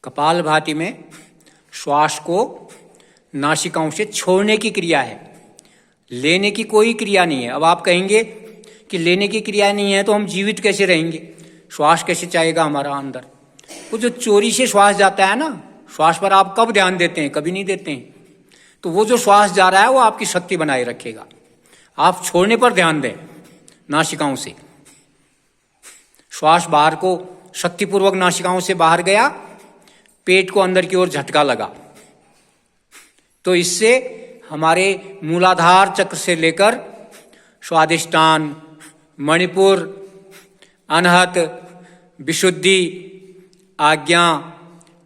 कपालभाति में श्वास को नासिकाओं से छोड़ने की क्रिया है, लेने की कोई क्रिया नहीं है। अब आप कहेंगे कि लेने की क्रिया नहीं है तो हम जीवित कैसे रहेंगे, श्वास कैसे जाएगा हमारा अंदर। वो जो चोरी से श्वास जाता है ना, श्वास पर आप कब ध्यान देते हैं? कभी नहीं देते हैं। तो वो जो श्वास जा रहा है वो आपकी शक्ति बनाए रखेगा। आप छोड़ने पर ध्यान दें, नासिकाओं से श्वास बाहर को शक्तिपूर्वक नासिकाओं से बाहर गया, पेट को अंदर की ओर झटका लगा, तो इससे हमारे मूलाधार चक्र से लेकर स्वादिष्टान, मणिपुर, अनहत, विशुद्धि, आज्ञा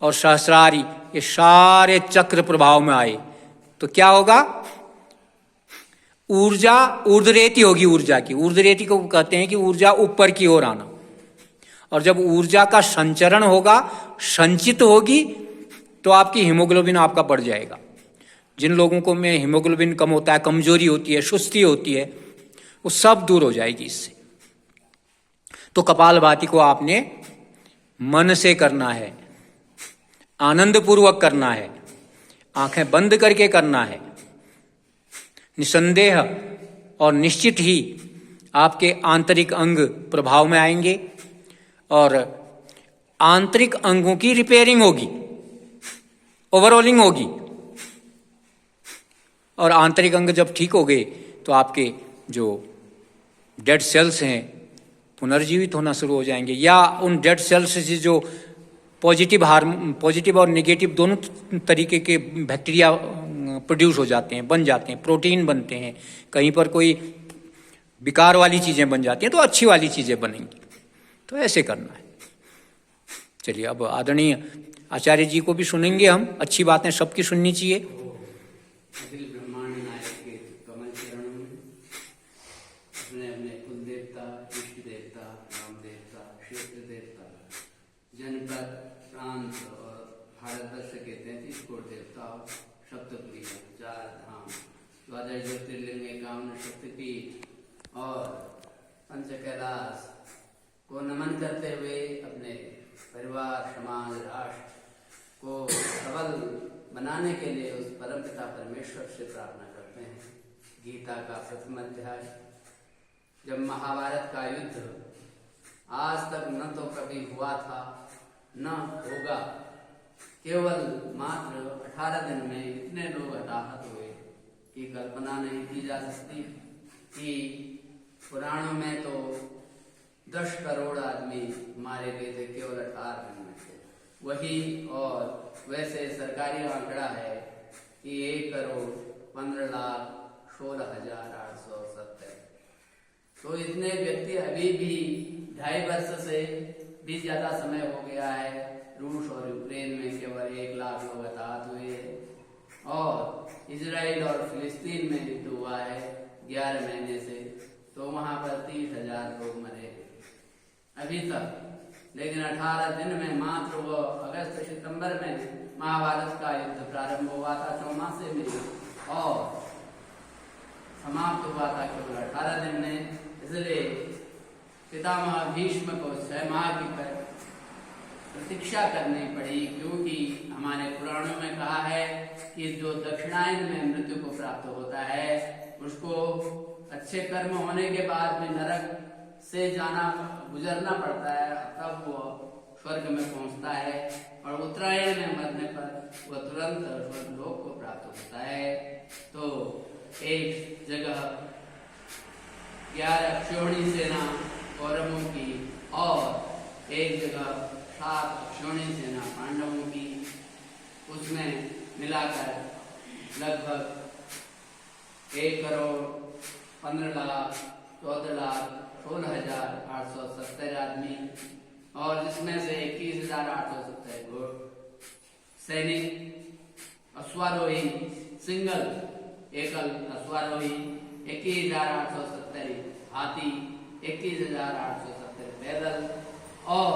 और सहस्रारी, ये सारे चक्र प्रभाव में आए तो क्या होगा? ऊर्जा ऊर्ध्वरेति होगी। ऊर्जा की, ऊर्ध्वरेति को कहते हैं कि ऊर्जा ऊपर की ओर आना। और जब ऊर्जा का संचरण होगा, संचित होगी, तो आपकी हीमोग्लोबिन आपका बढ़ जाएगा। जिन लोगों को में हीमोग्लोबिन कम होता है, कमजोरी होती है, सुस्ती होती है, वो सब दूर हो जाएगी इससे। तो कपालभाति को आपने मन से करना है, आनंद पूर्वक करना है, आंखें बंद करके करना है। निसंदेह और निश्चित ही आपके आंतरिक अंग प्रभाव में आएंगे और आंतरिक अंगों की रिपेयरिंग होगी, ओवरऑलिंग होगी। और आंतरिक अंग जब ठीक हो गए तो आपके जो डेड सेल्स हैं पुनर्जीवित होना शुरू हो जाएंगे, या उन डेड सेल्स से जो पॉजिटिव और नेगेटिव दोनों तरीके के बैक्टीरिया प्रोड्यूस हो जाते हैं, बन जाते हैं, प्रोटीन बनते हैं, कहीं पर कोई विकार वाली चीज़ें बन जाती हैं तो अच्छी वाली चीज़ें बनेंगी। तो ऐसे करना है। चलिए, अब आदरणीय आचार्य जी को भी सुनेंगे हम। अच्छी बातें सबकी सुननी चाहिए। जनपद, प्रांत और भारतवर्ष के 33 कोटि देवता, सप्तपुरी, 4 धाम, 12 ज्योतिर्लिंग, 51 शक्तिपीठ और पंच कैलाश को नमन करते हुए अपने परिवार, समाज, राष्ट्र को सबल बनाने के लिए उस परमपिता परमेश्वर से प्रार्थना करते हैं। गीता का प्रथम अध्याय, जब महाभारत का युद्ध आज तक न तो कभी हुआ था न होगा, केवल मात्र 18 दिन में इतने लोग हताहत हुए कि कल्पना नहीं की जा सकती। कि पुराणों में तो 10 करोड़ आदमी मारे गए थे केवल 18 दिन में से वही, और वैसे सरकारी आंकड़ा है कि 1,15,16,870। तो इतने व्यक्ति अभी भी 2.5 वर्ष से भी ज्यादा समय हो गया है। रूस और यूक्रेन में केवल 1 लाख लोग हताहत हुए हैं और इजराइल और फिलिस्तीन में युद्ध हुआ है 11 महीने से, तो वहां पर 30,000 लोग मरे अभी तक। लेकिन 18 दिन में मात्र वो अगस्त सितंबर में महाभारत का युद्ध प्रारंभ हुआ था चौमासे में और समाप्त हुआ था केवल 18 दिन में। इसलिए पितामह भीष्म को 6 माह की प्रतीक्षा करनी पड़ी, क्योंकि हमारे पुराणों में कहा है कि जो दक्षिणायन में मृत्यु को प्राप्त होता है उसको अच्छे कर्म होने के बाद भी नरक से गुजरना पड़ता है, तब वो स्वर्ग में पहुंचता है। और उत्तरायण में मरने पर वह तुरंत स्वर्गलोक को प्राप्त होता है। तो एक जगह 11 अक्षौहिणी सेना कौरवों की और एक जगह 7 अक्षौहिणी सेना पांडवों की, उसमें मिलाकर लगभग 1,15,14,16,870 आदमी, और जिसमें से 21,870 सैनिक, अश्वारोही सिंगल एकल अश्वारोही 21,870 हाथी, 21,870 पैदल और